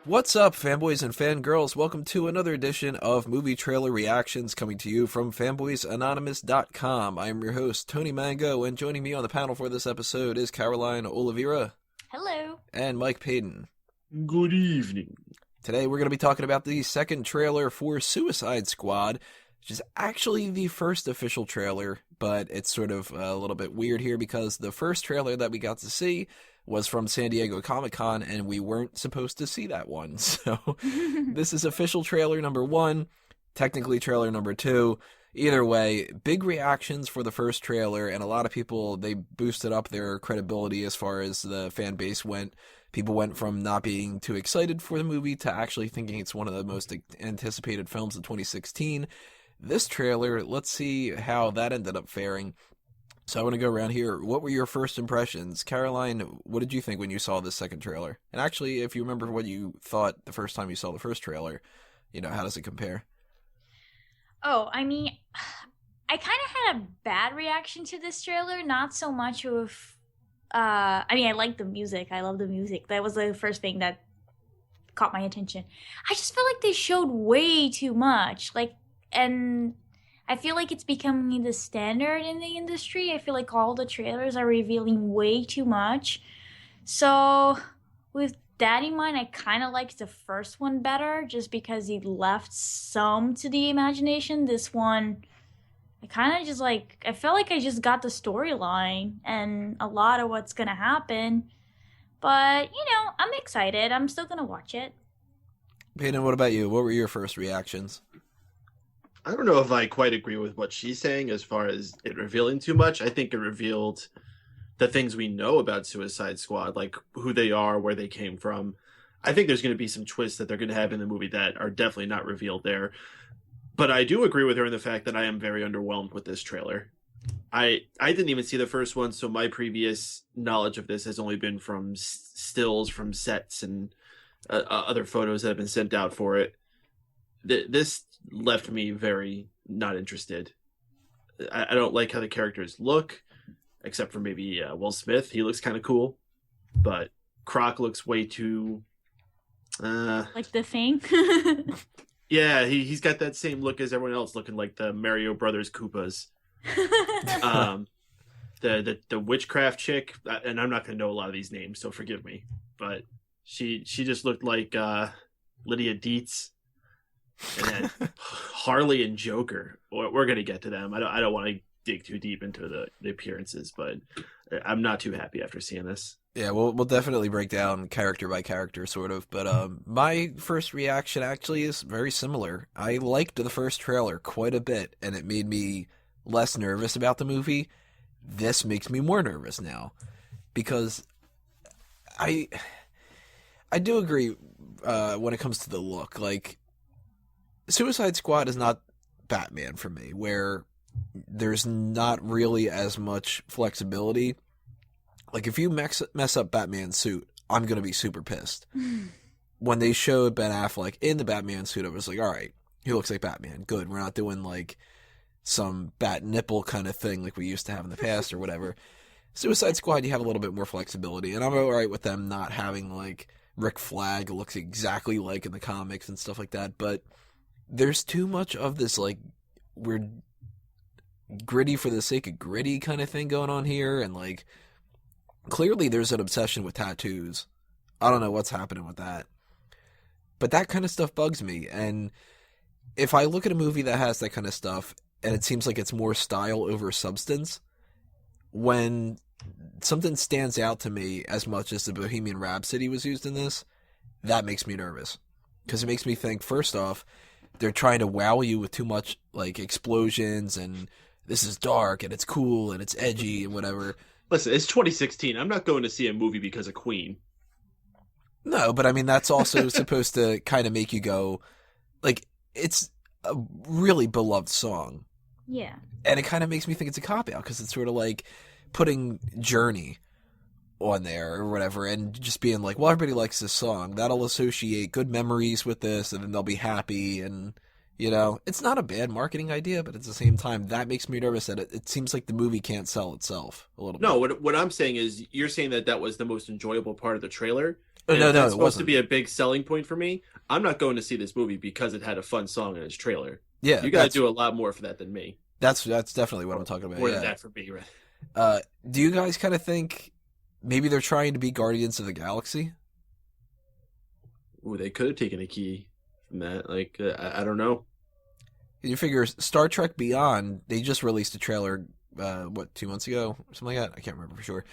What's up, fanboys and fangirls? Welcome to another edition of Movie Trailer Reactions coming to you from fanboysanonymous.com. I am your host, Tony Mango, and joining me on the panel for this episode is Caroline Oliveira. Hello. And Mike Payton. Good evening. Today we're going to be talking about the second trailer for Suicide Squad, which is actually the first official trailer, but it's sort of a little bit weird here because the first trailer that we got to see was from San Diego Comic-Con, and we weren't supposed to see that one. So this is official trailer number 1, technically trailer number 2. Either way, big reactions for the first trailer, and a lot of people, they boosted up their credibility as far as the fan base went. People went from not being too excited for the movie to actually thinking it's one of the most anticipated films of 2016. This trailer, let's see how that ended up faring. So I want to go around here. What were your first impressions? Caroline, what did you think when you saw this second trailer? And actually, if you remember what you thought the first time you saw the first trailer, how does it compare? I kind of had a bad reaction to this trailer. Not so much of, I like the music. I love the music. That was the first thing that caught my attention. I just feel like they showed way too much. And I feel like it's becoming the standard in the industry. I feel like all the trailers are revealing way too much. So with that in mind, I kind of liked the first one better just because it left some to the imagination. This one, I kind of just I felt like I just got the storyline and a lot of what's going to happen. But, I'm excited. I'm still going to watch it. Peyton, what about you? What were your first reactions? I don't know if I quite agree with what she's saying as far as it revealing too much. I think it revealed the things we know about Suicide Squad, like who they are, where they came from. I think there's going to be some twists that they're going to have in the movie that are definitely not revealed there. But I do agree with her in the fact that I am very underwhelmed with this trailer. I didn't even see the first one, so my previous knowledge of this has only been from stills from sets and other photos that have been sent out for it. This left me very not interested. I don't like how the characters look, except for maybe Will Smith. He looks kind of cool, but Croc looks way too... like the Thing? Yeah, he's got that same look as everyone else, looking like the Mario Brothers Koopas. The witchcraft chick, and I'm not going to know a lot of these names, so forgive me, but she just looked like Lydia Dietz. And then Harley and Joker. We're going to get to them. I don't want to dig too deep into the appearances, but I'm not too happy after seeing this. Yeah, we'll definitely break down character by character, sort of. But my first reaction actually is very similar. I liked the first trailer quite a bit, and it made me less nervous about the movie. This makes me more nervous now, because I do agree when it comes to the look. Like, Suicide Squad is not Batman for me, where there's not really as much flexibility. Like, if you mess up Batman's suit, I'm going to be super pissed. When they showed Ben Affleck in the Batman suit, I was like, all right, he looks like Batman. Good. We're not doing, some bat nipple kind of thing like we used to have in the past or whatever. Suicide Squad, you have a little bit more flexibility, and I'm all right with them not having, Rick Flag looks exactly like in the comics and stuff like that, but there's too much of this, weird gritty for the sake of gritty kind of thing going on here, and, clearly there's an obsession with tattoos. I don't know what's happening with that. But that kind of stuff bugs me, and if I look at a movie that has that kind of stuff, and it seems like it's more style over substance, when something stands out to me as much as the Bohemian Rhapsody was used in this, that makes me nervous. Because it makes me think, first off, they're trying to wow you with too much, explosions, and this is dark, and it's cool, and it's edgy, and whatever. Listen, it's 2016. I'm not going to see a movie because of Queen. No, but that's also supposed to kind of make you go, it's a really beloved song. Yeah. And it kind of makes me think it's a cop-out, because it's sort of like putting Journey on there or whatever, and just being like, well, everybody likes this song. That'll associate good memories with this, and then they'll be happy, and, it's not a bad marketing idea, but at the same time, that makes me nervous that it seems like the movie can't sell itself a little bit. No, what I'm saying is, you're saying that was the most enjoyable part of the trailer. Oh, And no, if no, that's it supposed to wasn't. be a big selling point for me, I'm not going to see this movie because it had a fun song in its trailer. Yeah, You got to do a lot more for that than me. that's definitely what I'm talking about. More than Yeah. that for me, right? Do you guys kind of think maybe they're trying to be Guardians of the Galaxy? Ooh, they could have taken a key from that. Like, I don't know. You figure Star Trek Beyond, they just released a trailer, 2 months ago? Something like that? I can't remember for sure.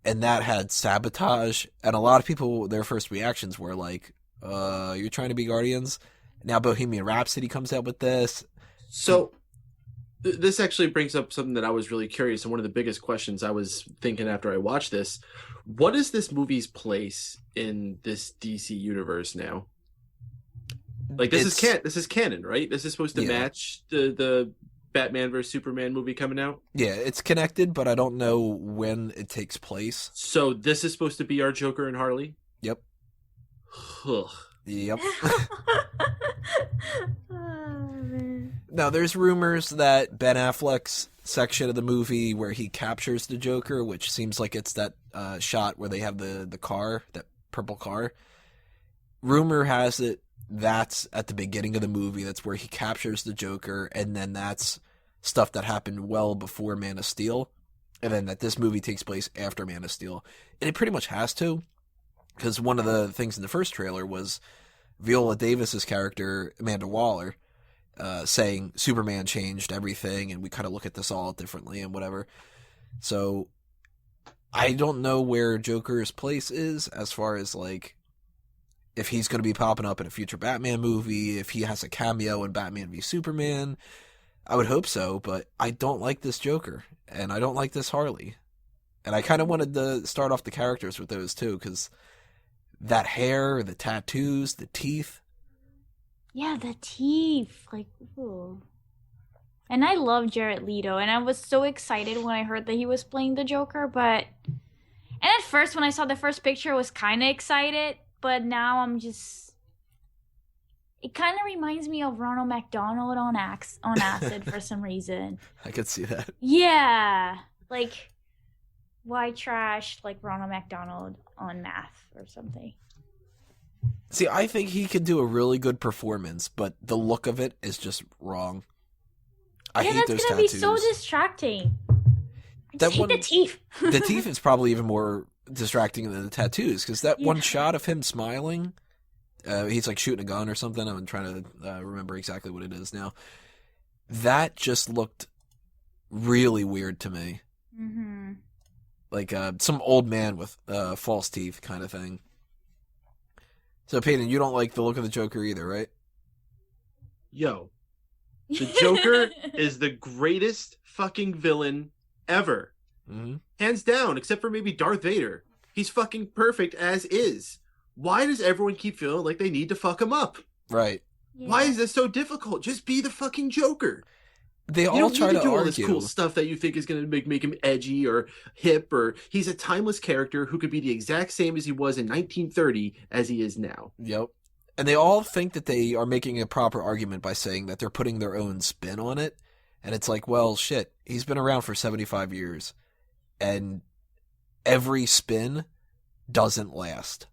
And that had sabotage, and a lot of people, their first reactions were like, you're trying to be Guardians? Now Bohemian Rhapsody comes out with this. So, this actually brings up something that I was really curious, and one of the biggest questions I was thinking after I watched this. What is this movie's place in this DC universe now? Like, this is canon, right? This is supposed to match the Batman vs Superman movie coming out. Yeah, it's connected, but I don't know when it takes place. So this is supposed to be our Joker and Harley? Yep. Ugh. Yep. Oh, man. Now, there's rumors that Ben Affleck's section of the movie where he captures the Joker, which seems like it's that shot where they have the car, that purple car. Rumor has it that's at the beginning of the movie. That's where he captures the Joker, and then that's stuff that happened well before Man of Steel, and then that this movie takes place after Man of Steel. And it pretty much has to, because one of the things in the first trailer was Viola Davis's character, Amanda Waller, saying Superman changed everything, and we kind of look at this all differently and whatever. So I don't know where Joker's place is as far as, like, if he's going to be popping up in a future Batman movie, if he has a cameo in Batman v Superman. I would hope so, but I don't like this Joker, and I don't like this Harley. And I kind of wanted to start off the characters with those too, because that hair, the tattoos, the teeth. Yeah, the teeth. Like, ooh. And I love Jared Leto, and I was so excited when I heard that he was playing the Joker, but... And at first, when I saw the first picture, I was kind of excited, but now I'm just... It kind of reminds me of Ronald McDonald on acid for some reason. I could see that. Yeah. Like, why trash, like, Ronald McDonald on math or something? See, I think he could do a really good performance, but the look of it is just wrong. I hate those tattoos. That's gonna be so distracting. I just hate the teeth. The teeth is probably even more distracting than the tattoos, because that one shot of him smiling, he's like shooting a gun or something. I'm trying to remember exactly what it is now. That just looked really weird to me. Mm-hmm. Like some old man with false teeth kind of thing. So, Peyton, you don't like the look of the Joker either, right? Yo, the Joker is the greatest fucking villain ever. Mm-hmm. Hands down, except for maybe Darth Vader. He's fucking perfect as is. Why does everyone keep feeling like they need to fuck him up? Right. Yeah. Why is this so difficult? Just be the fucking Joker. They all You don't try need to to do all argue. this cool stuff that you think is going to make him edgy or hip, or he's a timeless character who could be the exact same as he was in 1930 as he is now. Yep. And they all think that they are making a proper argument by saying that they're putting their own spin on it. And it's like, well, shit, he's been around for 75 years. And every spin doesn't last.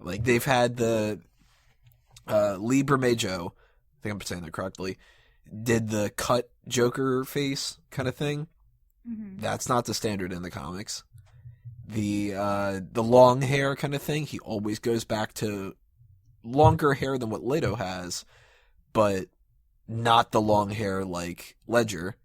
Like, they've had the Lee Bermejo, I think I'm saying that correctly, did the cut Joker face kind of thing. Mm-hmm. That's not the standard in the comics. The long hair kind of thing, he always goes back to longer hair than what Leto has, but not the long hair like Ledger.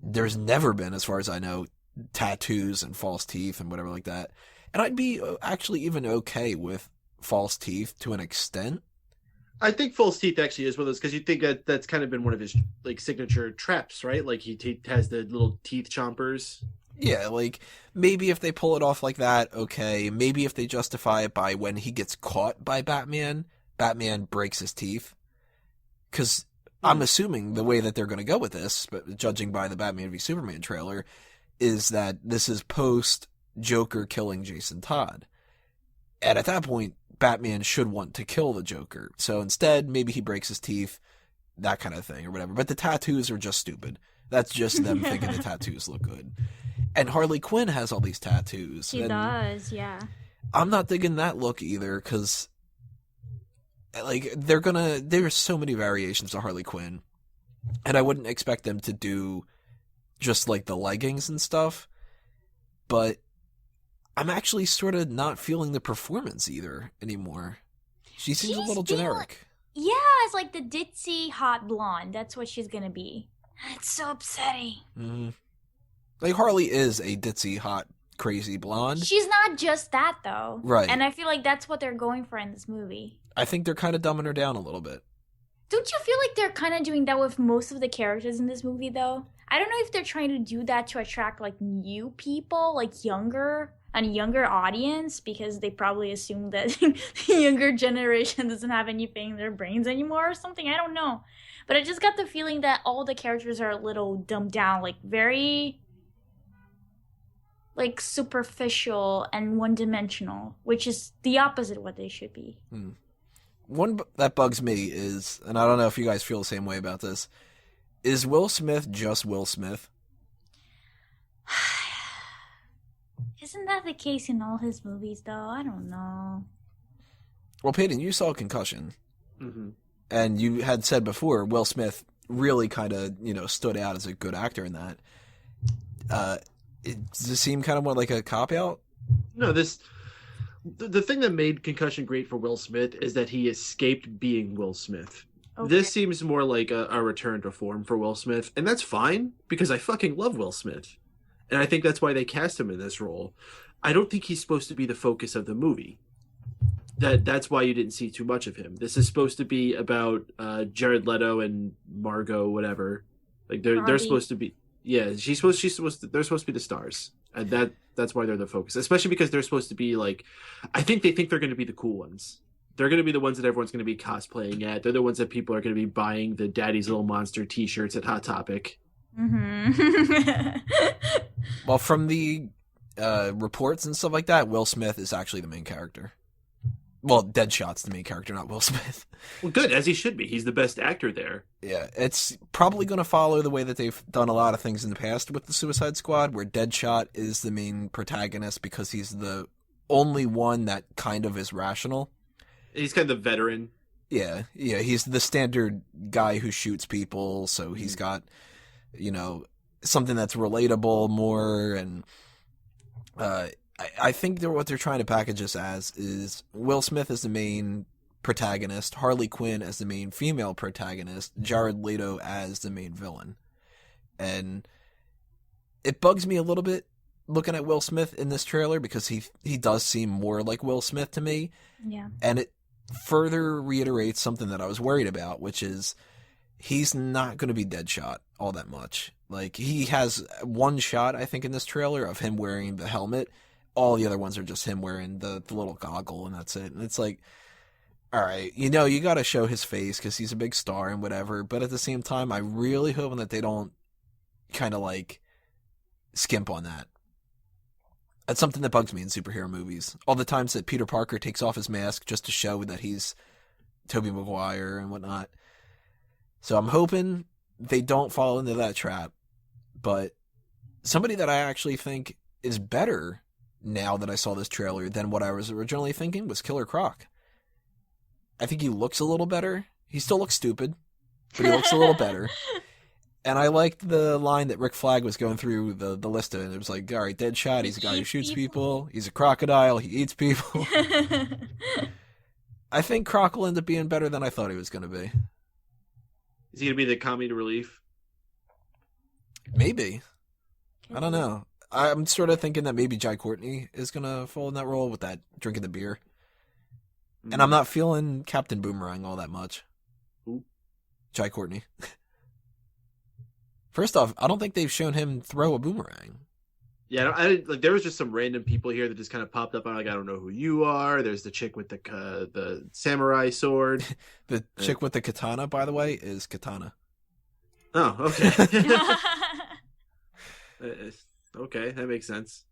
There's never been, as far as I know, tattoos and false teeth and whatever like that. And I'd be actually even okay with false teeth to an extent. I think false teeth actually is one of those, because you think that that's kind of been one of his like signature traps, right? Like he has the little teeth chompers. Yeah, like, maybe if they pull it off like that, okay. Maybe if they justify it by when he gets caught by Batman, Batman breaks his teeth. Because I'm assuming the way that they're going to go with this, but judging by the Batman v Superman trailer, is that this is post-Joker killing Jason Todd. And at that point, Batman should want to kill the Joker. So instead, maybe he breaks his teeth, that kind of thing, or whatever. But the tattoos are just stupid. That's just them thinking the tattoos look good. And Harley Quinn has all these tattoos. She does, yeah. I'm not digging that look either, because like there's so many variations of Harley Quinn, and I wouldn't expect them to do just like the leggings and stuff, but I'm actually sort of not feeling the performance either anymore. She seems a little generic. Yeah, it's like the ditzy hot blonde. That's what she's gonna be. It's so upsetting. Mm-hmm. Like, Harley is a ditzy, hot, crazy blonde. She's not just that, though. Right. And I feel like that's what they're going for in this movie. I think they're kind of dumbing her down a little bit. Don't you feel like they're kind of doing that with most of the characters in this movie, though? I don't know if they're trying to do that to attract, like, new people, like, a younger audience, because they probably assume that the younger generation doesn't have anything in their brains anymore or something. I don't know. But I just got the feeling that all the characters are a little dumbed down, like, very, like, superficial and one-dimensional, which is the opposite of what they should be. One that bugs me is, and I don't know if you guys feel the same way about this, is Will Smith just Will Smith? Isn't that the case in all his movies, though? I don't know. Well, Peyton, you saw Concussion. Mm-hmm. And you had said before, Will Smith really kind of, stood out as a good actor in that. Does it seem kind of more like a cop-out? No, the thing that made Concussion great for Will Smith is that he escaped being Will Smith. Okay. This seems more like a return to form for Will Smith, and that's fine, because I fucking love Will Smith. And I think that's why they cast him in this role. I don't think he's supposed to be the focus of the movie. That's why you didn't see too much of him. This is supposed to be about Jared Leto and Margot, whatever. Like they're supposed to be. Yeah, they're supposed to be the stars, and that's why they're the focus. Especially because they're supposed to be like, I think they think they're going to be the cool ones. They're going to be the ones that everyone's going to be cosplaying at. They're the ones that people are going to be buying the Daddy's Little Monster T-shirts at Hot Topic. Mm-hmm. Well, from the reports and stuff like that, Will Smith is actually the main character. Well, Deadshot's the main character, not Will Smith. Well, good, as he should be. He's the best actor there. Yeah, it's probably going to follow the way that they've done a lot of things in the past with the Suicide Squad, where Deadshot is the main protagonist because he's the only one that kind of is rational. He's kind of the veteran. Yeah, he's the standard guy who shoots people, so he's got, something that's relatable more, and I think what they're trying to package this as is Will Smith as the main protagonist, Harley Quinn as the main female protagonist, Jared Leto as the main villain. And it bugs me a little bit looking at Will Smith in this trailer because he does seem more like Will Smith to me. Yeah. And it further reiterates something that I was worried about, which is he's not going to be Deadshot all that much. Like, he has one shot, I think, in this trailer of him wearing the helmet. All the other ones are just him wearing the little goggle, and that's it. And it's like, all right, you got to show his face because he's a big star and whatever. But at the same time, I'm really hoping that they don't kind of like skimp on that. That's something that bugs me in superhero movies. All the times that Peter Parker takes off his mask just to show that he's Tobey Maguire and whatnot. So I'm hoping they don't fall into that trap. But somebody that I actually think is better now that I saw this trailer than what I was originally thinking was Killer Croc. I think he looks a little better. He still looks stupid, but he looks a little better. And I liked the line that Rick Flag was going through the list of it. It was like, all right, Deadshot, he's a guy who shoots people. He's a crocodile. He eats people. I think Croc will end up being better than I thought he was going to be. Is he going to be the comedy relief? Maybe. I don't know. I'm sort of thinking that maybe Jai Courtney is going to fall in that role with that drinking the beer. Mm-hmm. And I'm not feeling Captain Boomerang all that much. Ooh. Jai Courtney. First off, I don't think they've shown him throw a boomerang. Yeah, there was just some random people here that just kind of popped up. I'm like, I don't know who you are. There's the chick with the samurai sword. The chick with the katana, by the way, is Katana. Oh, okay. Okay, that makes sense.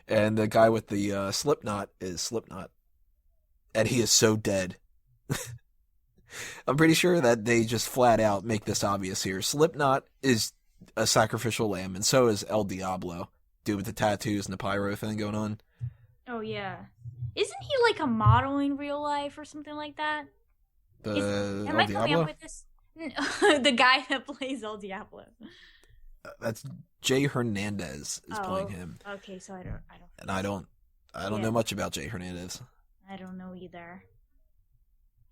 And the guy with the Slipknot is Slipknot. And he is so dead. I'm pretty sure that they just flat out make this obvious here. Slipknot is a sacrificial lamb, and so is El Diablo, dude with the tattoos and the pyro thing going on. Oh yeah. Isn't he like a model in real life or something like that? Am El I coming up Diablo? with this? The guy that plays El Diablo. That's Jay Hernandez is playing Oh, him, okay. So I don't. and I don't Yeah. know much about Jay Hernandez. I don't know either.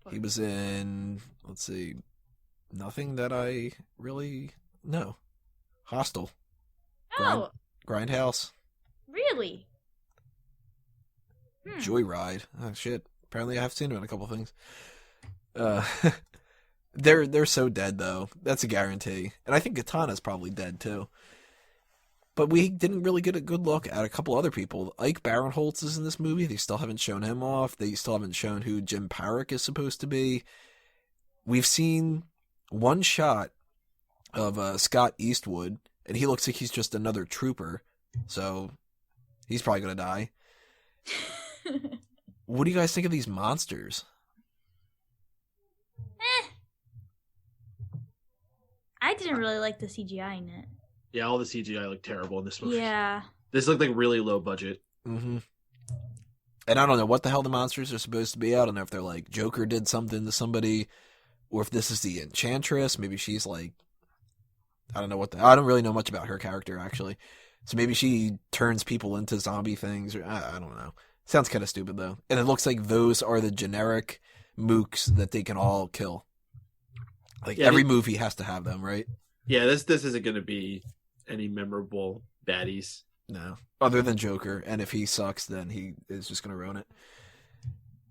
He was in, let's see, nothing that I really know. Hostel, Oh, Grindhouse, really? Joyride. Oh shit! Apparently, I have seen him in a couple things. Uh, they're so dead though. That's a guarantee. And I think Katana's probably dead too. But we didn't really get a good look at a couple other people. Ike Barinholtz is in this movie. They still haven't shown him off. They still haven't shown who Jim Parrick is supposed to be. We've seen one shot of Scott Eastwood, and he looks like he's just another trooper. So he's probably going to die. What do you guys think of these monsters? I didn't really like the CGI in it. Yeah, all the CGI looked terrible in this movie. Yeah. This looked like really low budget. Mm-hmm. And I don't know what the hell the monsters are supposed to be. I don't know if they're like Joker did something to somebody, or if this is the Enchantress. Maybe she's like, I don't know I don't really know much about her character actually. So maybe she turns people into zombie things, or I don't know. Sounds kind of stupid though. And it looks like those are the generic mooks that they can all kill. Like every movie has to have them, right? Yeah, this isn't going to be any memorable baddies. No, other than Joker, and if he sucks, then he is just going to ruin it.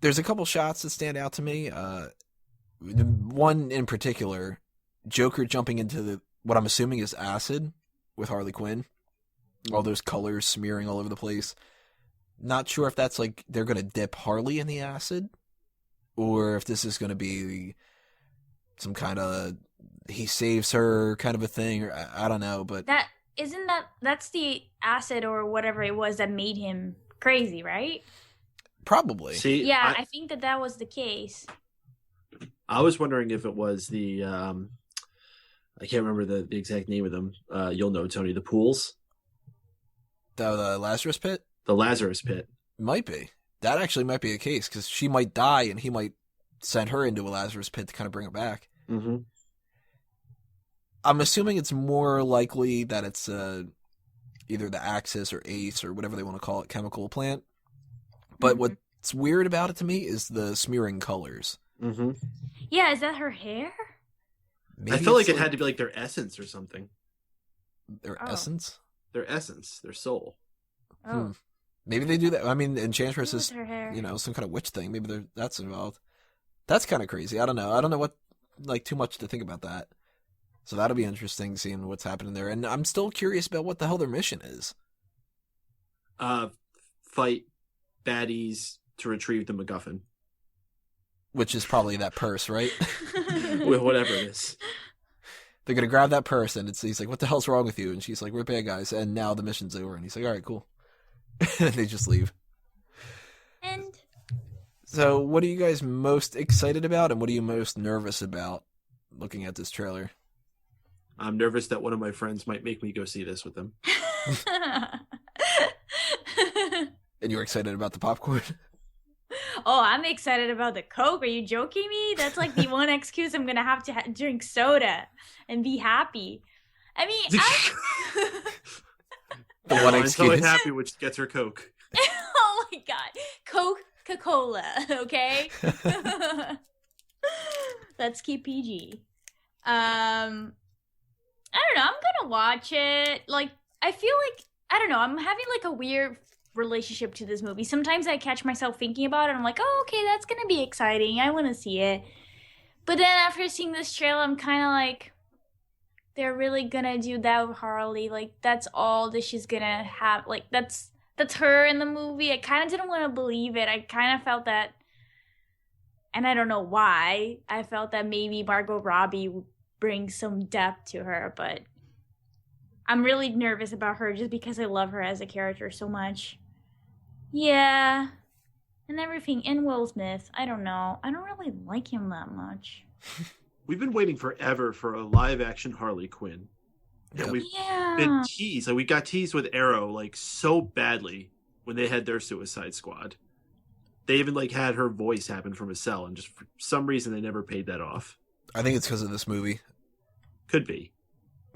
There's a couple shots that stand out to me. One in particular, Joker jumping into what I'm assuming is acid with Harley Quinn. All those colors smearing all over the place. Not sure if that's like they're going to dip Harley in the acid, or if this is going to be some kind of he saves her kind of a thing, or I don't know. But that's the acid or whatever it was that made him crazy, right? Probably. See, yeah, I think that was the case. I was wondering if it was the I can't remember the exact name of them. You'll know, Tony. The pools. The Lazarus Pit? The Lazarus Pit. Might be. That actually might be a case, because she might die and he might send her into a Lazarus Pit to kind of bring her back. Mm-hmm. I'm assuming it's more likely that it's either the Axis or Ace or whatever they want to call it, chemical plant. But what's weird about it to me is the smearing colors. Mm-hmm. Yeah, is that her hair? Maybe I felt like it had to be like their essence or something. Their essence? Their essence, their soul. Oh. Maybe they do that. I mean, Enchantress is, her hair? some kind of witch thing. Maybe that's involved. That's kind of crazy. I don't know. I don't know what, too much to think about that. So that'll be interesting seeing what's happening there. And I'm still curious about what the hell their mission is. Fight baddies to retrieve the MacGuffin. Which is probably that purse, right? Whatever it is. They're going to grab that purse, and he's like, what the hell's wrong with you? And she's like, we're bad guys. And now the mission's over. And he's like, all right, cool. And they just leave. And so what are you guys most excited about, and what are you most nervous about looking at this trailer? I'm nervous that one of my friends might make me go see this with them. And you're excited about the popcorn? Oh, I'm excited about the Coke. Are you joking me? That's like the one excuse I'm going to have to drink soda and be happy. I mean, The one I'm so excuse. happy which gets her Coke. Oh my god. Coca-Cola, okay? Let's keep PG. I don't know. I'm gonna watch it. Like, I feel like, I don't know, I'm having like a weird relationship to this movie. Sometimes I catch myself thinking about it and I'm like, oh, okay, that's gonna be exciting. I want to see it. But then after seeing this trailer, I'm kind of like, they're really gonna do that with Harley. Like, that's all that she's gonna have. Like, that's her in the movie. I kind of didn't want to believe it. I kind of felt that, and I don't know why, I felt that maybe Margot Robbie would bring some depth to her, but I'm really nervous about her just because I love her as a character so much. Yeah. And everything. And Will Smith, I don't know. I don't really like him that much. We've been waiting forever for a live-action Harley Quinn. And we've been teased. Like, we got teased with Arrow, like, so badly when they had their Suicide Squad. They even like had her voice happen from a cell, and just for some reason they never paid that off. I think it's because of this movie. Could be.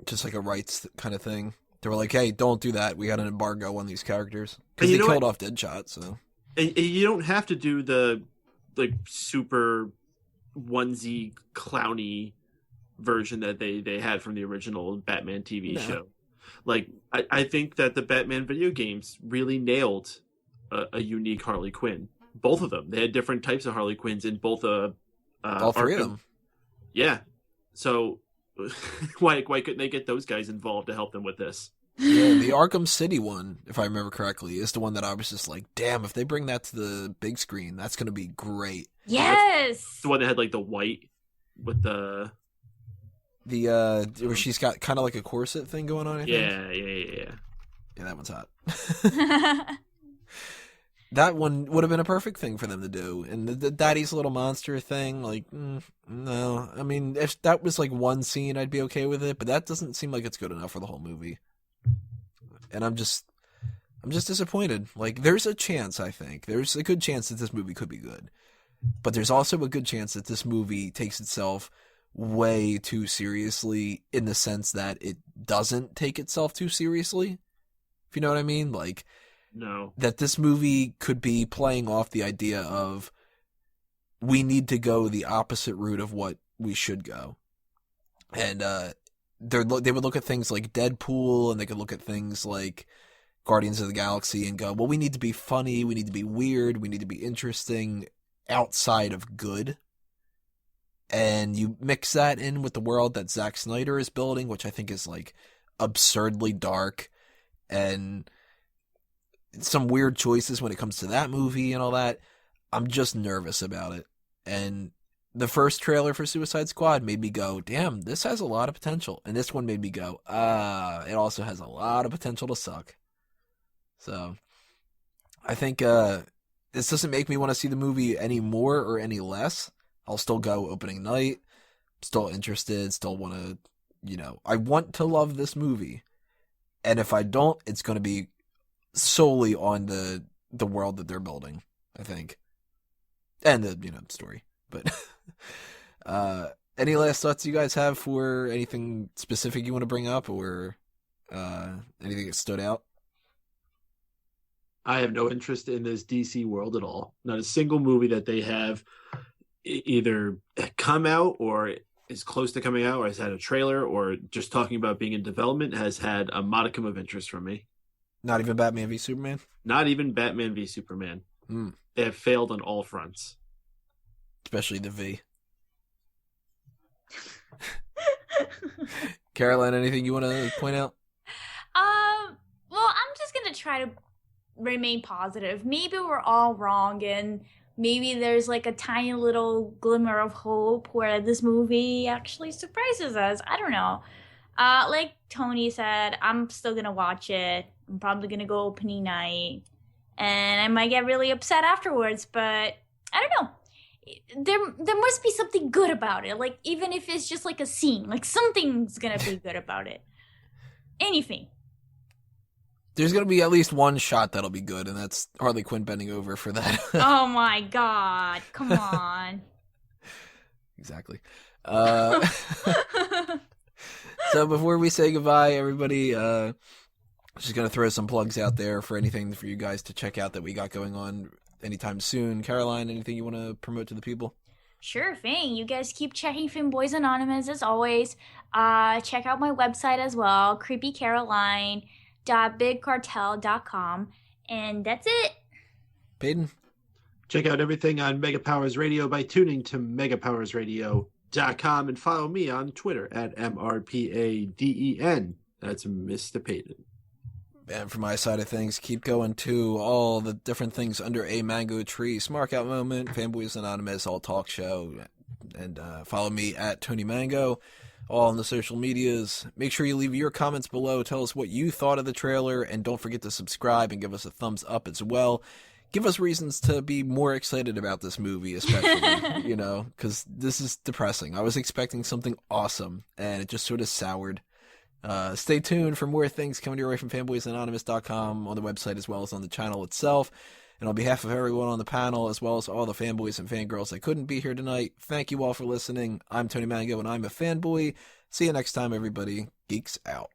Just like a rights kind of thing. They were like, hey, don't do that. We got an embargo on these characters. And Because you they know killed what? off Deadshot, so. And you don't have to do the like super onesie clowny version that they had from the original Batman TV No. show. Like I think that the Batman video games really nailed a unique Harley Quinn. Both of them. They had different types of Harley Quinns in both All three of Arkham. them. Yeah. So why couldn't they get those guys involved to help them with this? Yeah, the Arkham City one, if I remember correctly, is the one that I was just like, damn, if they bring that to the big screen, that's going to be great. Yes. The one that had like the white with the Where she's got kind of like a corset thing going on, I think. yeah. Yeah, that one's hot. That one would have been a perfect thing for them to do. And the Daddy's Little Monster thing, like, no. I mean, if that was like one scene, I'd be okay with it, but that doesn't seem like it's good enough for the whole movie. And I'm just disappointed. Like, there's a chance, I think. There's a good chance that this movie could be good. But there's also a good chance that this movie takes itself way too seriously in the sense that it doesn't take itself too seriously. If you know what I mean? Like, No. that this movie could be playing off the idea of we need to go the opposite route of what we should go. And they would look at things like Deadpool, and they could look at things like Guardians of the Galaxy and go, well, we need to be funny, we need to be weird, we need to be interesting outside of good. And you mix that in with the world that Zack Snyder is building, which I think is like absurdly dark and some weird choices when it comes to that movie and all that. I'm just nervous about it. And the first trailer for Suicide Squad made me go, damn, this has a lot of potential. And this one made me go, it also has a lot of potential to suck. So I think this doesn't make me want to see the movie any more or any less. I'll still go opening night, still interested, still want to, I want to love this movie. And if I don't, it's going to be solely on the world that they're building, I think. And the, story. But any last thoughts you guys have for anything specific you want to bring up, or anything that stood out? I have no interest in this DC world at all. Not a single movie that they have either come out or is close to coming out or has had a trailer or just talking about being in development has had a modicum of interest from me. Not even Batman v Superman? Not even Batman v Superman. They have failed on all fronts. Especially the V. Caroline, anything you want to point out? Well, I'm just gonna try to remain positive. Maybe we're all wrong, and maybe there's like a tiny little glimmer of hope where this movie actually surprises us. I don't know. Like Tony said, I'm still gonna watch it. I'm probably gonna go opening night, and I might get really upset afterwards. But I don't know. There must be something good about it. Like, even if it's just like a scene, like something's gonna be good about it. Anything. There's going to be at least one shot that'll be good, and that's Harley Quinn bending over for that. Oh my god. Come on. Exactly. So before we say goodbye, everybody, just going to throw some plugs out there for anything for you guys to check out that we got going on anytime soon. Caroline, anything you want to promote to the people? Sure thing. You guys keep checking Fanboys Anonymous as always. Check out my website as well, creepycaroline.bigcartel.com. And that's it. Peyton? Check out everything on Mega Powers Radio by tuning to megapowersradio.com and follow me on Twitter at MRPADEN. That's Mr. Peyton. And from my side of things, keep going to all the different things under a mango tree. Smark Out Moment, Fanboys Anonymous, All Talk Show. And follow me at Tony Mango, all on the social medias. Make sure you leave your comments below. Tell us what you thought of the trailer. And don't forget to subscribe and give us a thumbs up as well. Give us reasons to be more excited about this movie, especially, because this is depressing. I was expecting something awesome, and it just sort of soured. Stay tuned for more things coming your way from fanboysanonymous.com on the website as well as on the channel itself. And on behalf of everyone on the panel, as well as all the fanboys and fangirls that couldn't be here tonight, thank you all for listening. I'm Tony Mango, and I'm a fanboy. See you next time, everybody. Geeks out.